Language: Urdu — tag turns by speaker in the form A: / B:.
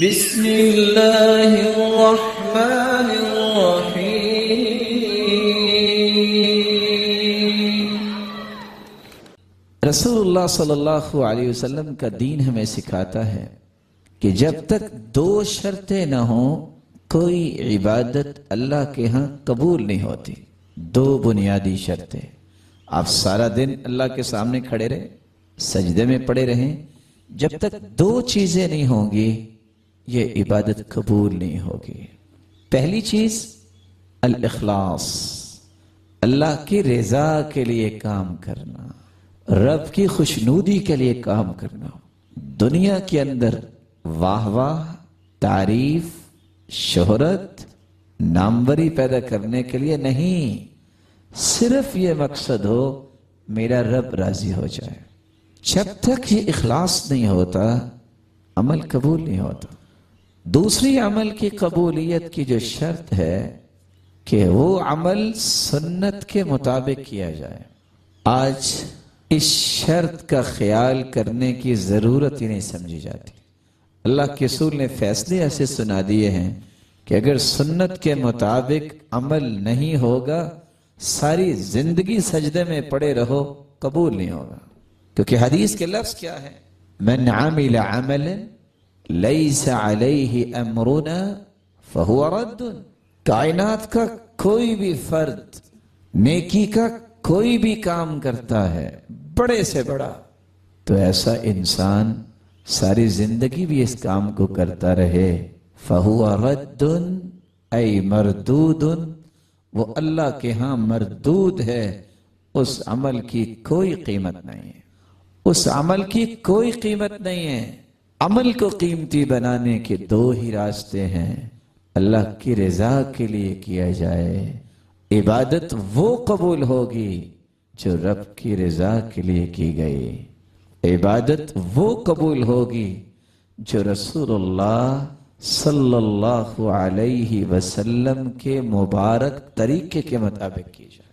A: بسم اللہ الرحمن الرحیم۔
B: رسول اللہ صلی اللہ علیہ وسلم کا دین ہمیں سکھاتا ہے کہ جب تک دو شرطیں نہ ہوں کوئی عبادت اللہ کے ہاں قبول نہیں ہوتی۔ دو بنیادی شرطیں، آپ سارا دن اللہ کے سامنے کھڑے رہیں، سجدے میں پڑے رہیں، جب تک دو چیزیں نہیں ہوں گی یہ عبادت قبول نہیں ہوگی۔ پہلی چیز الاخلاص، اللہ کی رضا کے لیے کام کرنا، رب کی خوشنودی کے لیے کام کرنا، دنیا کے اندر واہ واہ، تعریف، شہرت، ناموری پیدا کرنے کے لیے نہیں، صرف یہ مقصد ہو میرا رب راضی ہو جائے۔ جب تک یہ اخلاص نہیں ہوتا عمل قبول نہیں ہوتا۔ دوسری عمل کی قبولیت کی جو شرط ہے کہ وہ عمل سنت کے مطابق کیا جائے۔ آج اس شرط کا خیال کرنے کی ضرورت ہی نہیں سمجھی جاتی۔ اللہ کے رسول نے فیصلے ایسے سنا دیے ہیں کہ اگر سنت کے مطابق عمل نہیں ہوگا ساری زندگی سجدے میں پڑے رہو قبول نہیں ہوگا، کیونکہ حدیث کے لفظ کیا ہے؟ من عمل عملا لیس علیہ امرنا فہو رد۔ کائنات کا کوئی بھی فرد نیکی کا کوئی بھی کام کرتا ہے بڑے سے بڑا، تو ایسا انسان ساری زندگی بھی اس کام کو کرتا رہے، فہو رد ای مردود، وہ اللہ کے ہاں مردود ہے، اس عمل کی کوئی قیمت نہیں ہے، اس عمل کی کوئی قیمت نہیں ہے۔ عمل کو قیمتی بنانے کے دو ہی راستے ہیں، اللہ کی رضا کے لیے کیا جائے، عبادت وہ قبول ہوگی جو رب کی رضا کے لیے کی گئی، عبادت وہ قبول ہوگی جو رسول اللہ صلی اللہ علیہ وسلم کے مبارک طریقے کے مطابق کی جائے۔